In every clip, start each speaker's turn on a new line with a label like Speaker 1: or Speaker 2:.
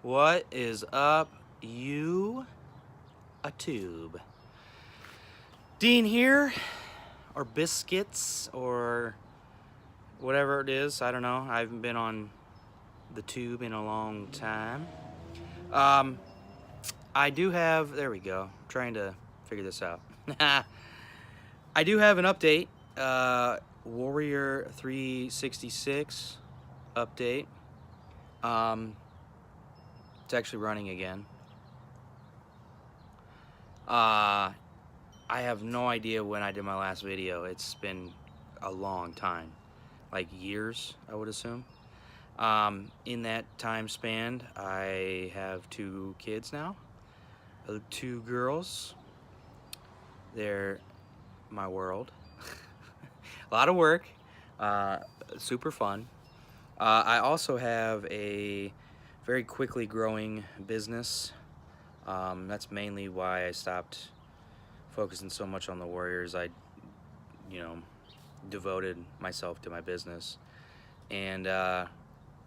Speaker 1: What is up, you a tube? Dean here, or biscuits, or whatever it is. I don't know. I haven't been on the tube in a long time. I do have, there we go. I'm trying to figure this out. I do have an update. Warrior 366 update. It's actually running again. I have no idea when I did my last video. It's been a long time, like years, I would assume. In that time span, I have 2 kids now, 2 girls. They're my world. A lot of work, super fun. I also have a very quickly growing business. That's mainly why I stopped focusing so much on the Warriors. I, devoted myself to my business, and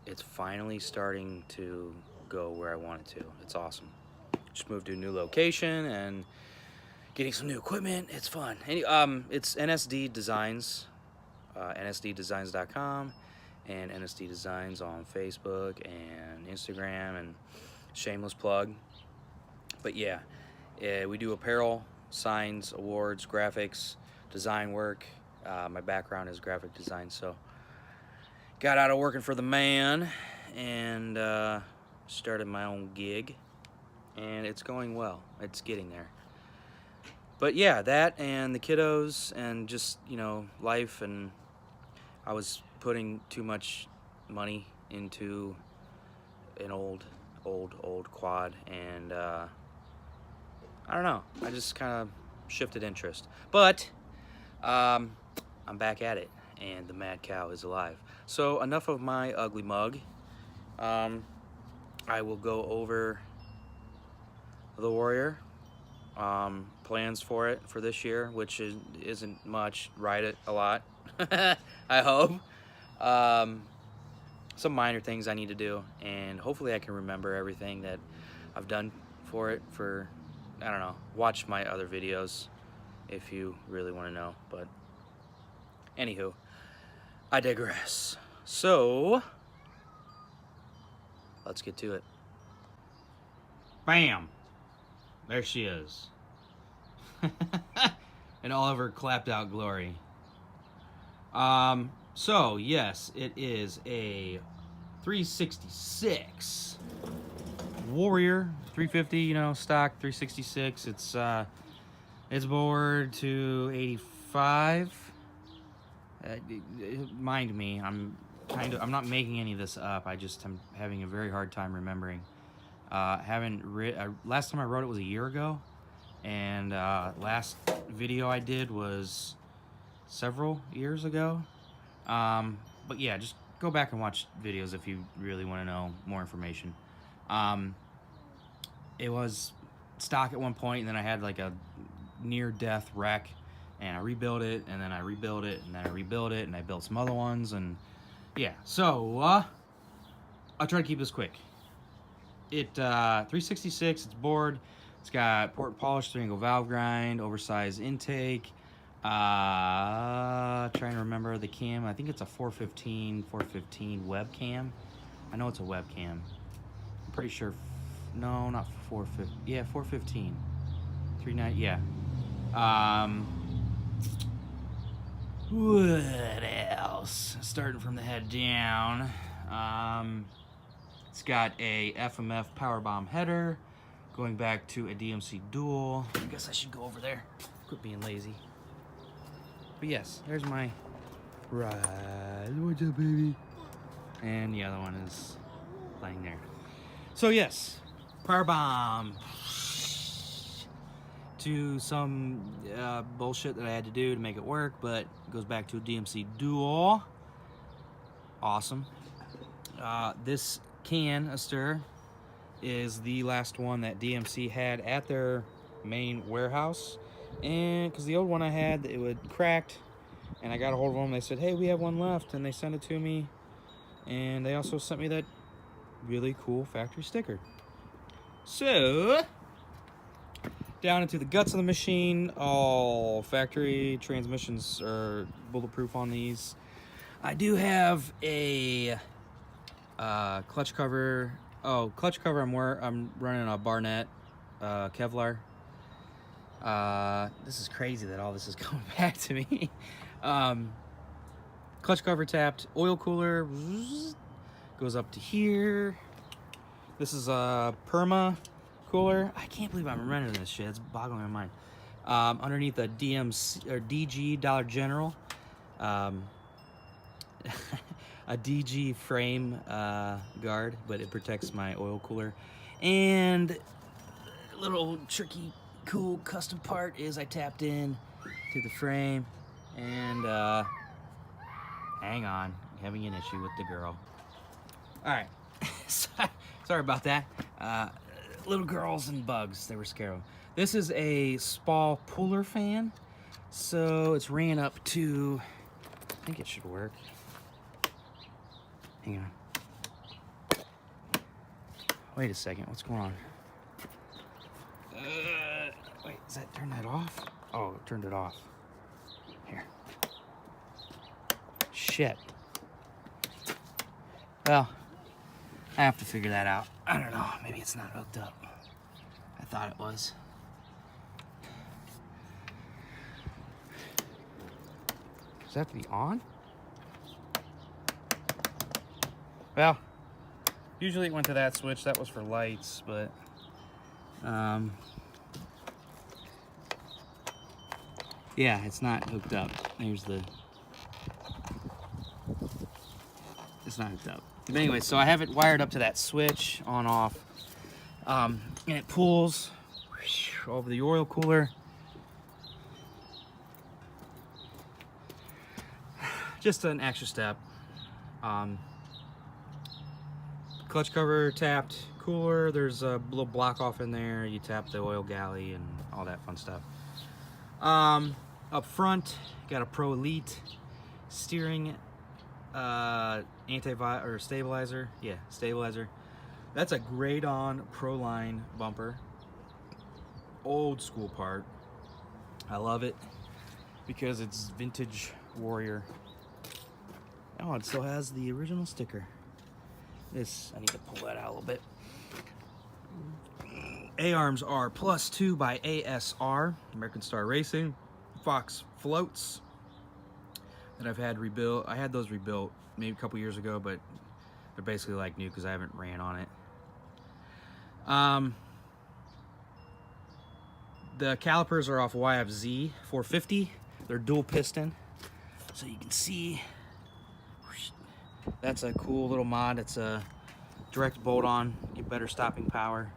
Speaker 1: it's finally starting to go where I want it to. It's awesome. Just moved to a new location and getting some new equipment. It's fun. It's NSD Designs, nsddesigns.com, and NSD Designs on Facebook and Instagram, and shameless plug. But yeah, we do apparel, signs, awards, graphics, design work. My background is graphic design, so got out of working for the man and started my own gig, and it's going well. It's getting there. But yeah, that and the kiddos and just, life, and I was putting too much money into an old quad, and I don't know, I just kind of shifted interest. But I'm back at it, and the mad cow is alive. So enough of my ugly mug. I will go over the Warrior, plans for it for this year, which isn't much. Ride it a lot. I hope. Some minor things I need to do, and hopefully I can remember everything that I've done for it. I don't know, watch my other videos if you really want to know. But anywho, I digress. So let's get to it. Bam! There she is. In all of her clapped out glory. So yes, it is a 366 Warrior 350, stock 366. It's bored to 85. Mind me, I'm not making any of this up. I'm having a very hard time remembering. Last time I wrote it was a year ago, and last video I did was several years ago. But yeah, just go back and watch videos if you really want to know more information. It was stock at one point, and then I had like a near-death wreck, and I rebuilt it, and then I rebuilt it, and then I rebuilt it, and I built some other ones, and yeah. So I'll try to keep this quick. 366. It's bored. It's got port polish, 3-angle valve grind, oversized intake. Trying to remember the cam. I think it's a 415 webcam. I know it's a webcam. I'm pretty sure. No, not 450. Yeah, 415. 39. Yeah. What else? Starting from the head down. It's got a FMF Powerbomb header, going back to a DMC dual. I guess I should go over there. Quit being lazy. But yes, there's my ride. What's up, baby? And the other one is laying there. So yes, Powerbomb to some bullshit that I had to do to make it work, but it goes back to a DMC dual. Awesome. This canister is the last one that DMC had at their main warehouse, and because the old one I had, it would cracked, and I got a hold of them. They said, hey, we have one left, and they sent it to me, and they also sent me that really cool factory sticker. So, down into the guts of the machine. All factory transmissions are bulletproof on these. I do have a clutch cover. Oh, clutch cover. I'm running a Barnett Kevlar. This is crazy that all this is coming back to me. Clutch cover tapped. Oil cooler goes up to here. This is a Perma cooler. I can't believe I'm running this shit. It's boggling my mind. Underneath a DMC or DG Dollar General. A DG frame guard, but it protects my oil cooler. And a little tricky, cool custom part is I tapped in to the frame, and hang on, having an issue with the girl. All right, sorry about that. Little girls and bugs, they were scared. This is a Spall puller fan, so it's ran up to, I think it should work. Hang on. Wait a second, what's going on? Wait, does that turn that off? Oh, it turned it off. Here. Shit. Well, I have to figure that out. I don't know, maybe it's not hooked up. I thought it was. Does that have to be on? Well, usually it went to that switch. That was for lights, but yeah, it's not hooked up. There's the, it's not hooked up. But anyway, so I have it wired up to that switch, on off, and it pulls over the oil cooler. Just an extra step. Clutch cover tapped, cooler, there's a little block off in there, you tap the oil galley and all that fun stuff. Up front, got a Pro Elite steering stabilizer. Yeah, stabilizer. That's a grade on Proline bumper. Old school part. I love it because it's vintage Warrior. Oh, it still has the original sticker. This, I need to pull that out a little bit. A-arms are +2 by ASR, American Star Racing. Fox floats that I've had rebuilt. I had those rebuilt maybe a couple years ago, but they're basically like new because I haven't ran on it. The calipers are off YFZ366. They're dual piston, so you can see. That's a cool little mod. It's a direct bolt on, get better stopping power.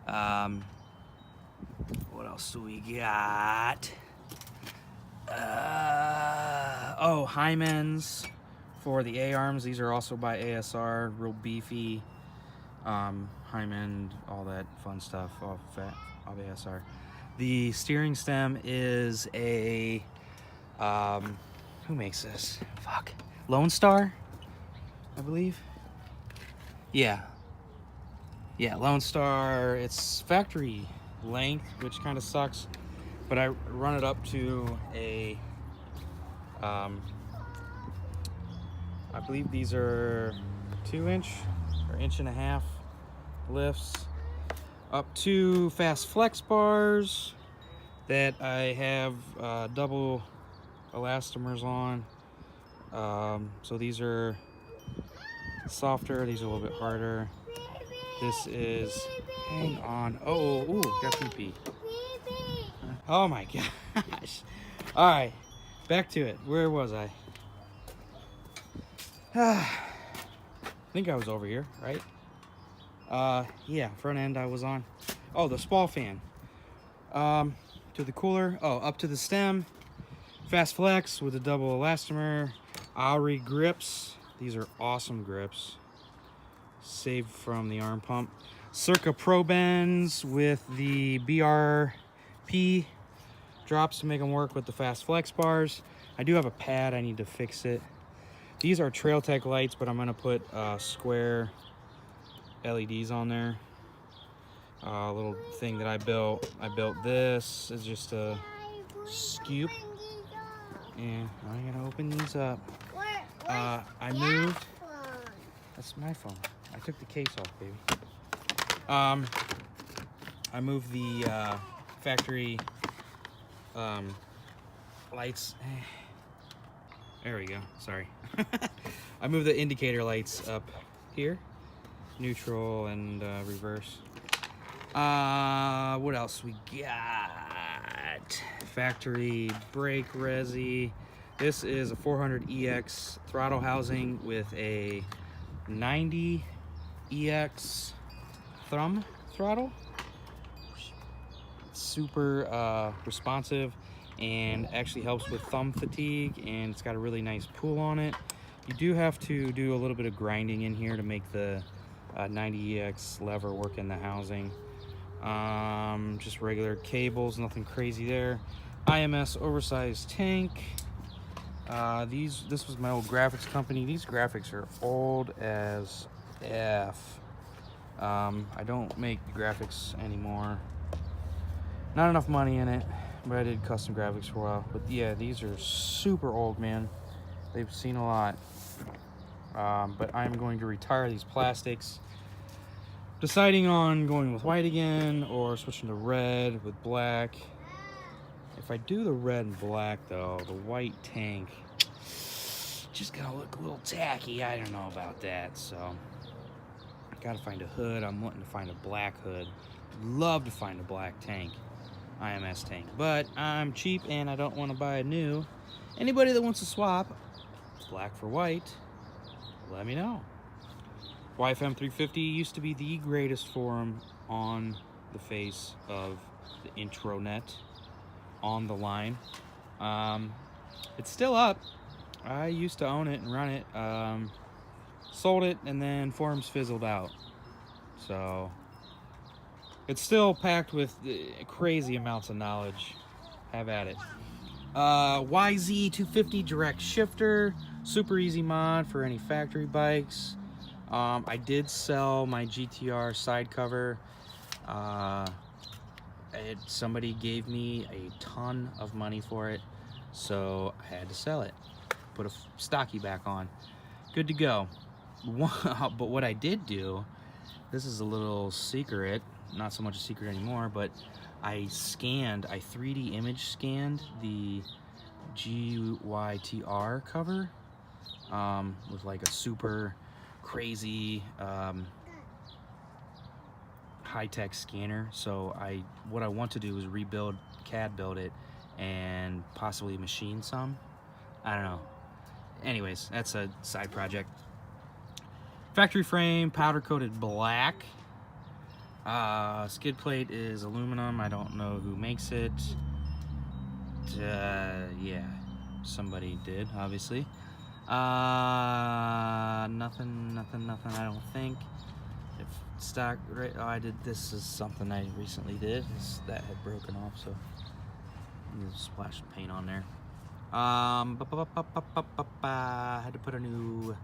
Speaker 1: What else do we got? Oh, Hymens for the A-arms. These are also by ASR, real beefy. Hymen, all that fun stuff off ASR. The steering stem is a, who makes this? Fuck. Lone Star, I believe. Yeah, Lone Star. It's factory length, which kind of sucks, but I run it up to a, I believe these are 2-inch or 1.5 inch lifts, up to fast flex bars that I have double elastomers on. So these are softer, these are a little bit harder. This is, hang on, ooh, got pee-pee. Oh my gosh. All right, back to it. Where was I? I think I was over here, right? Yeah, front end I was on. Oh, the Spall fan. To the cooler, up to the stem. Fast flex with a double elastomer. Auri grips. These are awesome grips. Saved from the arm pump. Circa Pro bends with the BRP drops to make them work with the fast flex bars. I do have a pad, I need to fix it. These are Trail Tech lights, but I'm gonna put square LEDs on there. A little thing that I built. I built this as just a scoop. And I'm gonna open these up. I moved. That's my phone. I took the case off, baby. I moved the factory lights. There we go. Sorry. I moved the indicator lights up here, neutral and reverse. What else we got? Factory brake resi. This is a 400EX throttle housing with a 90EX thumb throttle. Super responsive and actually helps with thumb fatigue, and it's got a really nice pull on it. You do have to do a little bit of grinding in here to make the 90EX lever work in the housing. Just regular cables, nothing crazy there. IMS oversized tank. This was my old graphics company. These graphics are old as F. I don't make graphics anymore. Not enough money in it, but I did custom graphics for a while. But yeah, these are super old, man. They've seen a lot. But I'm going to retire these plastics. Deciding on going with white again or switching to red with black. If I do the red and black though, the white tank just gonna look a little tacky. I don't know about that, so I gotta find a hood. I'm wanting to find a black hood. Love to find a black tank, IMS tank, but I'm cheap and I don't want to buy a new. Anybody that wants to swap black for white, let me know. YFM350 used to be the greatest forum on the face of the intranet on the line. It's still up. I used to own it and run it. Sold it and then forums fizzled out. So it's still packed with crazy amounts of knowledge. Have at it. YZ250 direct shifter. Super easy mod for any factory bikes. I did sell my GTR side cover. Somebody gave me a ton of money for it, so I had to sell it. Put a stocky back on. Good to go. But what I did do, this is a little secret, not so much a secret anymore, but I 3D image scanned the GYTR cover with like a super crazy high-tech scanner. So what I want to do is rebuild, CAD build it, and possibly machine some. I don't know. Anyways, that's a side project. Factory frame, powder coated black. Skid plate is aluminum. I don't know who makes it. Yeah, somebody did, obviously. Nothing, I don't think. If stock, right, oh, I did, this is something I recently did. That had broken off, so splash of paint on there. I had to put a new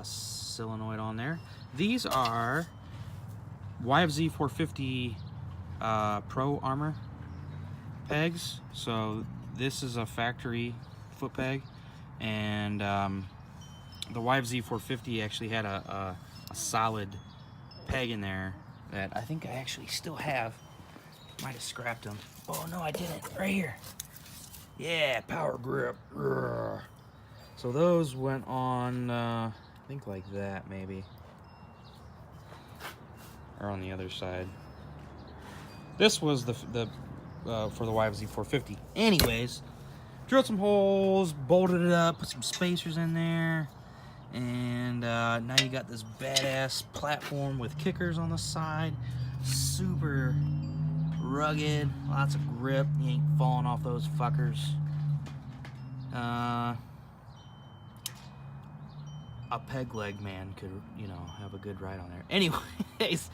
Speaker 1: solenoid on there. These are YFZ450 Pro Armor pegs. So this is a factory foot peg, and the YFZ450 actually had a solid peg in there that I think I actually still have. Might have scrapped them. Oh no, I didn't. Right here. Yeah, power grip. So those went on, I think like that maybe, or on the other side. This was the for the YFZ450. Anyways, drilled some holes, bolted it up, put some spacers in there, and now you got this badass platform with kickers on the side. Super rugged, lots of grip. You ain't falling off those fuckers. A peg leg man could, you know, have a good ride on there. Anyways,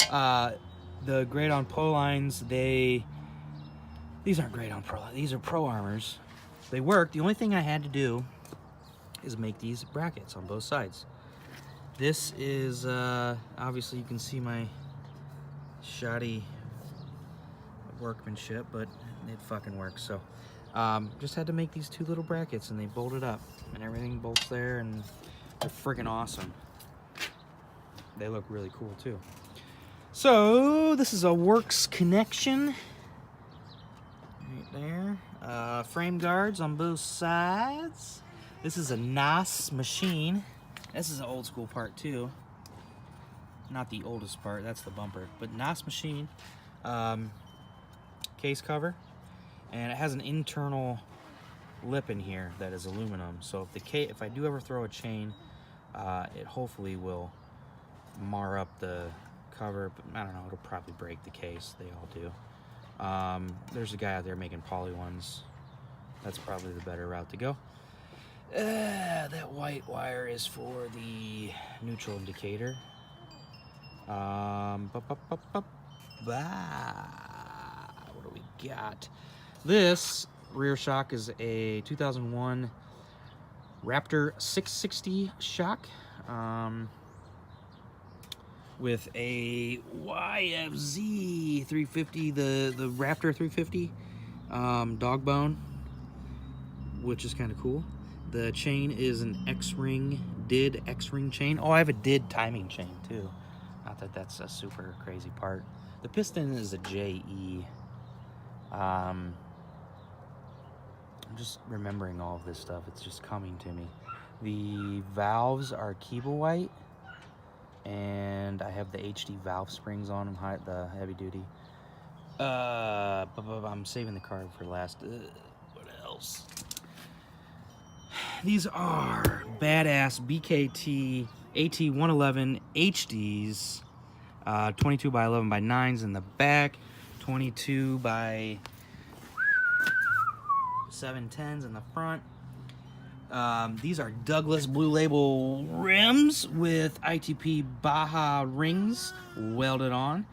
Speaker 1: the Great on Pro lines, these aren't Great on Pro, these are Pro Armors. They work. The only thing I had to do is make these brackets on both sides. This is, obviously you can see my shoddy workmanship, but it fucking works. So just had to make these 2 little brackets, and they bolted up, and everything bolts there, and they're freaking awesome. They look really cool too. So this is a works connection right there. Frame guards on both sides. This is a NOS machine. This is an old school part too. Not the oldest part, that's the bumper, but NOS machine. Case cover, and it has an internal lip in here that is aluminum. So if I do ever throw a chain, it hopefully will mar up the cover, but I don't know, it'll probably break the case. They all do. There's a guy out there making poly ones. That's probably the better route to go. That white wire is for the neutral indicator. What do we got? This rear shock is a 2001 Raptor 660 shock with a YFZ 350, the Raptor 350 dog bone, which is kind of cool. The chain is an X-ring, DID X-ring chain. Oh, I have a DID timing chain too. Not that that's a super crazy part. The piston is a JE. I'm just remembering all of this stuff. It's just coming to me. The valves are Kiba white, and I have the HD valve springs on them, the heavy duty. I'm saving the card for last. What else? These are badass BKT AT111 HDs, 22 by 11 by 9s in the back, 22 by 710s in the front. These are Douglas Blue Label rims with ITP Baja rings welded on.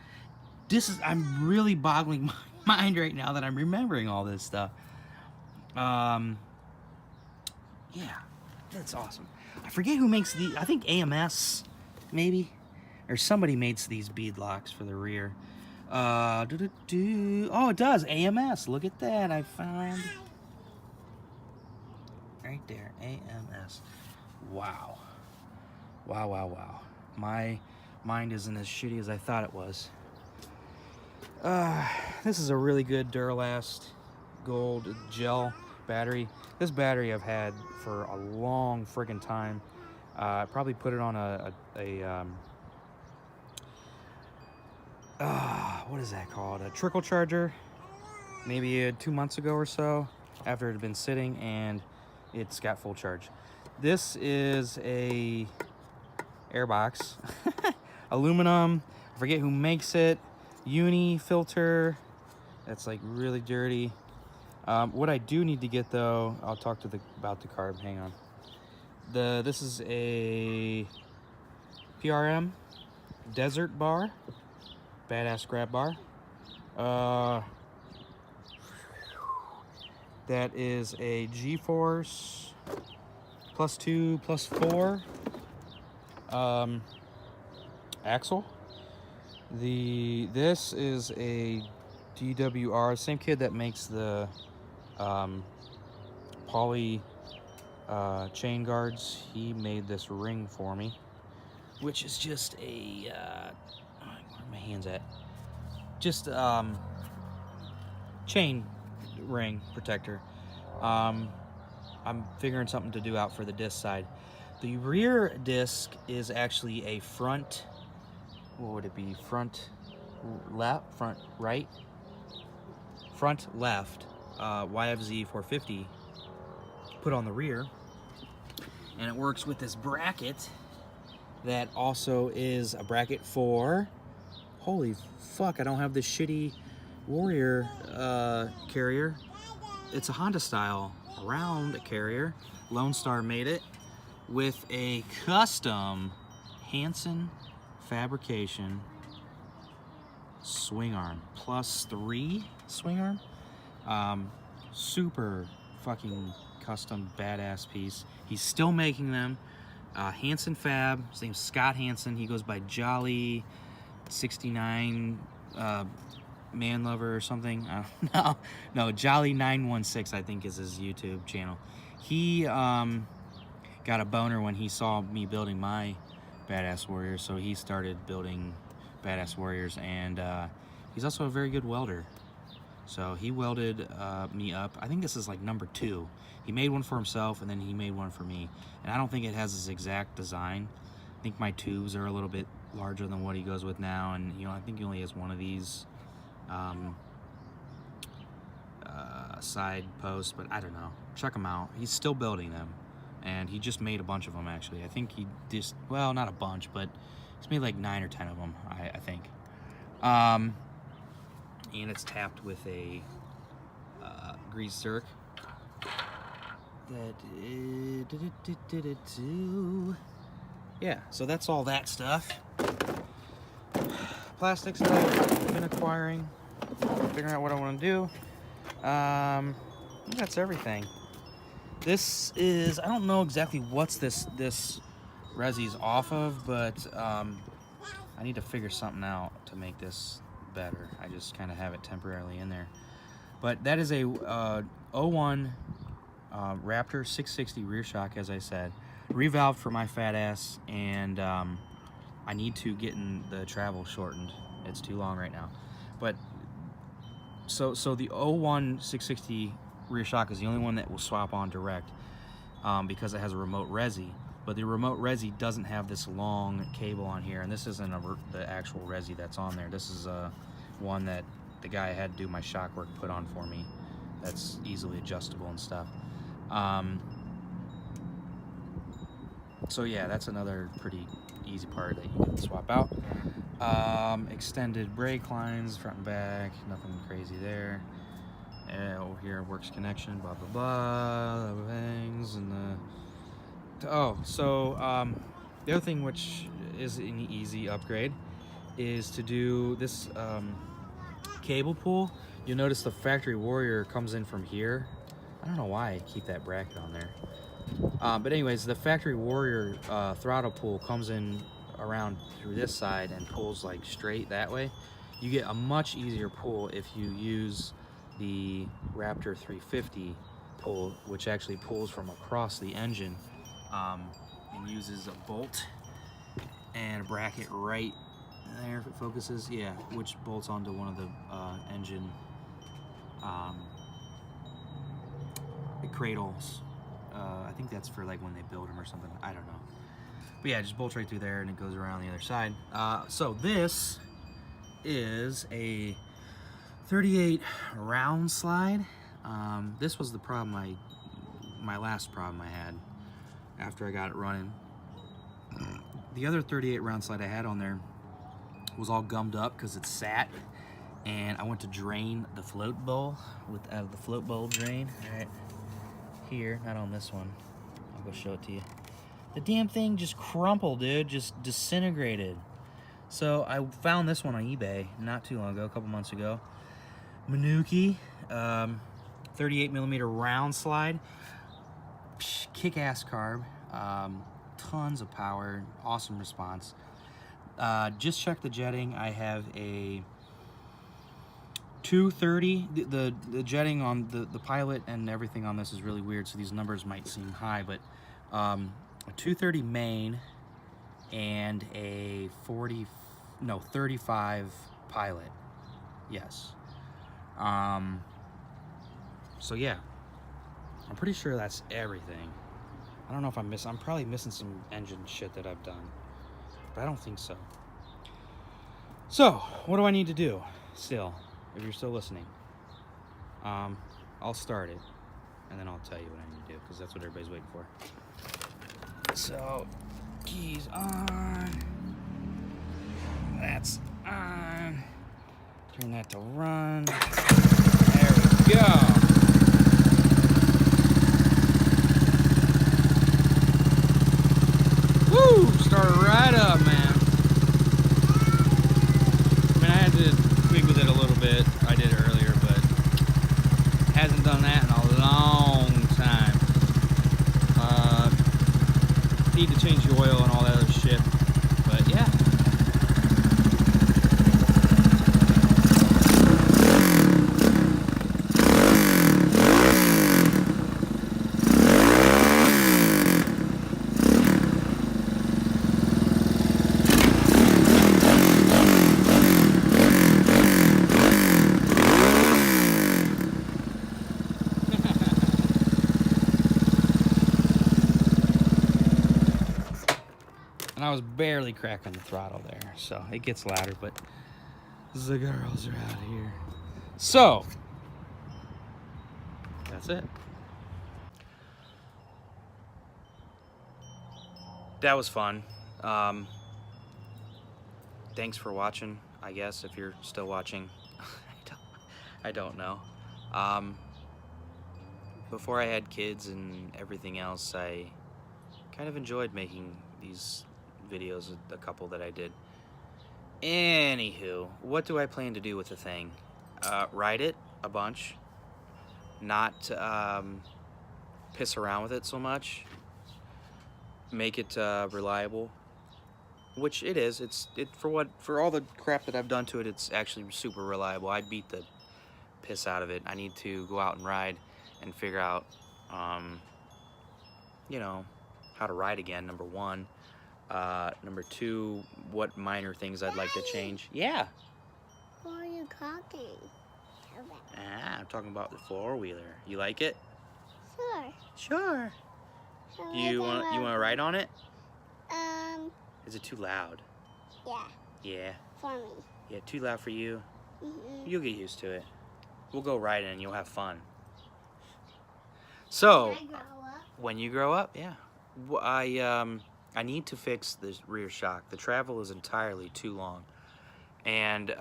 Speaker 1: I'm really boggling my mind right now that I'm remembering all this stuff. Yeah, that's awesome. I forget who makes these. I think AMS, maybe, or somebody makes these bead locks for the rear. Oh, it does. AMS. Look at that. I found right there. AMS. Wow. Wow, wow, wow. My mind isn't as shitty as I thought it was. This is a really good Duralast gold gel battery. This battery I've had for a long friggin' time. I probably put it on what is that called? A trickle charger, maybe 2 months ago or so, after it had been sitting, and it's got full charge. This is a airbox, aluminum. I forget who makes it. Uni filter. That's like really dirty. What I do need to get though, I'll talk about the carb. Hang on. This is a PRM desert bar, badass grab bar. That is a G-force +2 +4 axle. This is a DWR, same kid that makes the poly chain guards. He made this ring for me, which is just a where are my hands at? Just chain ring protector. I'm figuring something to do out for the disc side. The rear disc is actually a front, what would it be? Front left, front right, front left YFZ 450 put on the rear, and it works with this bracket that also is a bracket for, holy fuck, I don't have this shitty Warrior carrier. It's a Honda style round carrier. Lone Star made it with a custom Hanson fabrication swing arm, +3 swing arm. Super fucking custom badass piece. He's still making them. Hanson Fab. His name's Scott Hanson. He goes by Jolly69 Man Lover or something. No, Jolly916 I think is his YouTube channel. He got a boner when he saw me building my Badass Warrior, so he started building Badass Warriors, and he's also a very good welder. So he welded me up. I think this is like number 2. He made one for himself, and then he made one for me. And I don't think it has his exact design. I think my tubes are a little bit larger than what he goes with now, and I think he only has one of these side posts, but I don't know. Check him out. He's still building them, and he just made a bunch of them actually. I think he just, well, not a bunch, but he's made like 9 or 10 of them, I think. And it's tapped with a grease zerk. Yeah, so that's all that stuff. Plastics that I've been acquiring, figuring out what I want to do. I think that's everything. This is, I don't know exactly what's this resi's off of, but I need to figure something out to make this better. I just kind of have it temporarily in there. But that is a 01 Raptor 660 rear shock, as I said. Revalved for my fat ass, and I need to get in the travel shortened. It's too long right now. But so the 01 660 rear shock is the only one that will swap on direct because it has a remote resi. But the remote resi doesn't have this long cable on here, and this isn't the actual resi that's on there. This is one that the guy I had to do my shock work put on for me. That's easily adjustable and stuff. So yeah, that's another pretty easy part that you can swap out. Extended brake lines, front and back, nothing crazy there. Over here, works connection, blah blah blah, things, and the other thing, which is an easy upgrade, is to do this cable pull. You'll notice the Factory Warrior comes in from here. I don't know why I keep that bracket on there. But anyways, the Factory Warrior throttle pull comes in around through this side and pulls like straight that way. You get a much easier pull if you use the Raptor 350 pull, which actually pulls from across the engine and uses a bolt and a bracket right there, if it focuses, yeah, which bolts onto one of the engine cradles. I think that's for like when they build them or something, I don't know. But yeah, it just bolts right through there and it goes around the other side. So this is a 38 round slide. This was the problem my last problem I had after I got it running. The other 38 round slide I had on there was all gummed up because it sat, and I went to drain the float bowl out of the float bowl drain. All right, here, not on this one. I'll go show it to you. The damn thing just crumpled, dude, just disintegrated. So I found this one on eBay not too long ago, a couple months ago. Manuki, 38mm round slide, kick-ass carb, tons of power, awesome response. Just check the jetting. I have a 230. The jetting on the pilot and everything on this is really weird, so these numbers might seem high, but a 230 main and a 35 pilot. Yes. So yeah, I'm pretty sure that's everything. I don't know if I'm probably missing some engine shit that I've done, but I don't think so. So what do I need to do still, if you're still listening? I'll start it and then I'll tell you what I need to do, because that's what everybody's waiting for. So keys on, that's on, turn that to run. There we go. Woo! Started right up, man. I mean, I had to tweak with it a little bit. I did earlier, but hasn't done that in a long time. Need to change the was barely cracking the throttle there, so it gets louder, but the girls are out here. So, that's it. That was fun. Thanks for watching, I guess, if you're still watching. I don't know. Before I had kids and everything else, I kind of enjoyed making these videos, a couple that I did. Anywho, what do I plan to do with the thing? Ride it a bunch, not piss around with it so much, make it reliable, which it is. For all the crap that I've done to it, it's actually super reliable. I beat the piss out of it. I need to go out and ride and figure out, you know, how to ride again, number one. Number two, what minor things I'd like to change. Yeah.
Speaker 2: Who are you talking?
Speaker 1: I'm talking about the four-wheeler. You like it?
Speaker 2: Sure.
Speaker 1: Sure.
Speaker 2: So
Speaker 1: You want to ride on it?
Speaker 2: Um.
Speaker 1: Is it too loud?
Speaker 2: Yeah.
Speaker 1: Yeah.
Speaker 2: For me.
Speaker 1: Yeah, too loud for you?
Speaker 2: Mm-hmm.
Speaker 1: You'll get used to it. We'll go riding and you'll have fun. So, when you grow up, yeah. I need to fix the rear shock. The travel is entirely too long. And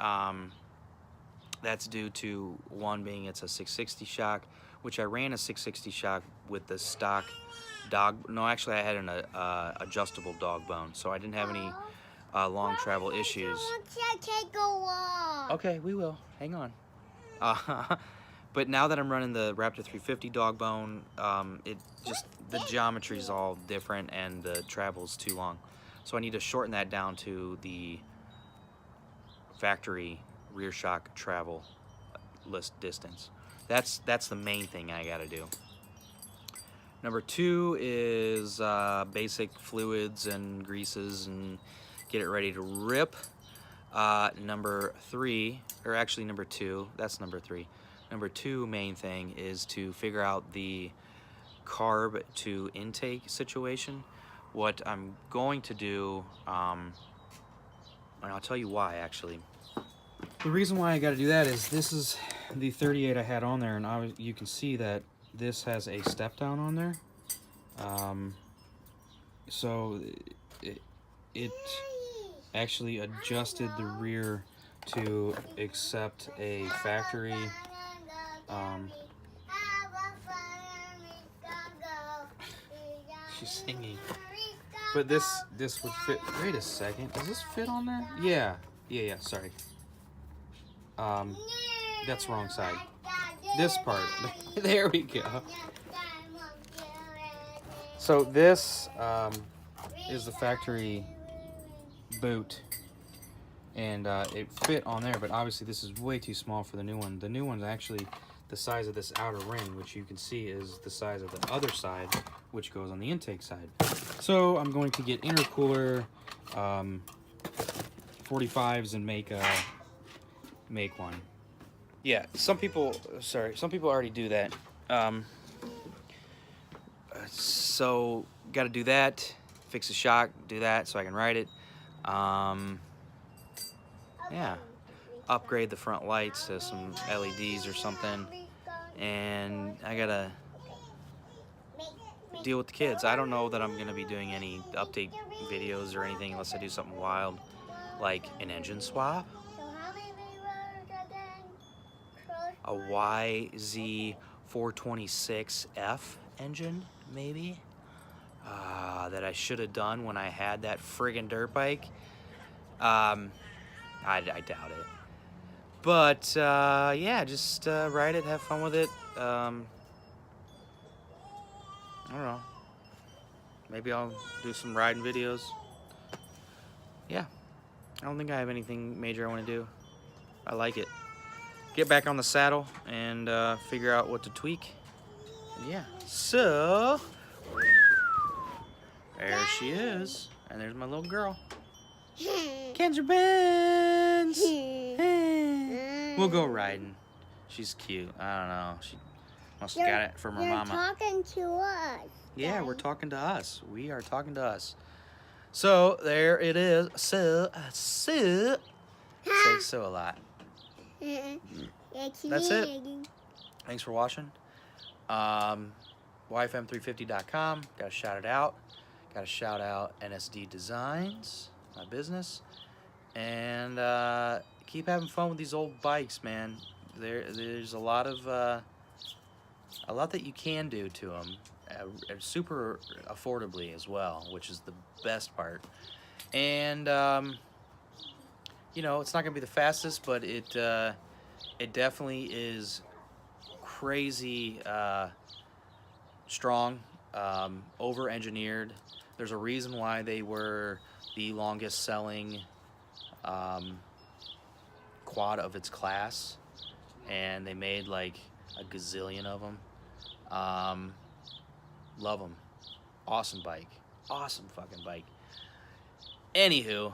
Speaker 1: that's due to, one being it's a 660 shock, which I ran a 660 shock with the stock dog. No, actually I had an adjustable dog bone, so I didn't have any long travel issues. Okay, we will. Hang on. But now that I'm running the Raptor 350 dog bone, the geometry's all different and the travel's too long. So I need to shorten that down to the factory rear shock travel list distance. That's the main thing I gotta do. Number two is basic fluids and greases and get it ready to rip. Number three, or actually number two, that's number three. Number two main thing is to figure out the carb to intake situation. What I'm going to do, and I'll tell you why actually. The reason why I got to do that is this is the 38 I had on there, and you can see that this has a step down on there. So it actually adjusted the rear to accept a factory she's singing. But this would fit. Wait a second. Does this fit on there? Yeah. Sorry. That's wrong side. This part. There we go. So this is the factory boot, and it fit on there, but obviously this is way too small for the new one. The new one's actually the size of this outer ring, which you can see is the size of the other side, which goes on the intake side. So I'm going to get intercooler 45s and make one. Yeah, some people already do that. So got to do that, fix the shock, do that so I can ride it. Yeah, upgrade the front lights to some LEDs or something, and I gotta deal with the kids. I don't know that I'm gonna be doing any update videos or anything unless I do something wild, like an engine swap, a YZ426F engine maybe, that I should have done when I had that friggin' dirt bike. I doubt it. But, yeah, just ride it, have fun with it. I don't know. Maybe I'll do some riding videos. Yeah. I don't think I have anything major I want to do. I like it. Get back on the saddle and figure out what to tweak. And yeah. So, there she is. And there's my little girl. Kendra Benz! We'll go riding. She's cute. I don't know. She must have got it from her mama.
Speaker 2: You're talking to us.
Speaker 1: Yeah, we're talking to us. We are talking to us. So there it is. So say so a lot. That's it. Thanks for watching. YFM350.com. Got to shout it out. Got to shout out NSD Designs, my business. And keep having fun with these old bikes, man. There's a lot that you can do to them, super affordably as well, which is the best part. And you know, it's not gonna be the fastest, but it definitely is crazy strong, over-engineered. There's a reason why they were the longest selling quad of its class, and they made like a gazillion of them. Love them. Awesome bike. Awesome fucking bike. Anywho,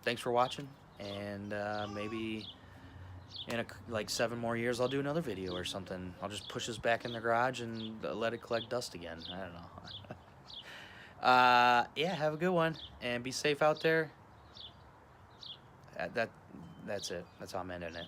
Speaker 1: thanks for watching, and maybe in like 7 more years I'll do another video or something. I'll just push this back in the garage and let it collect dust again. I don't know. Yeah, have a good one and be safe out there. That's it. That's how I'm ending it.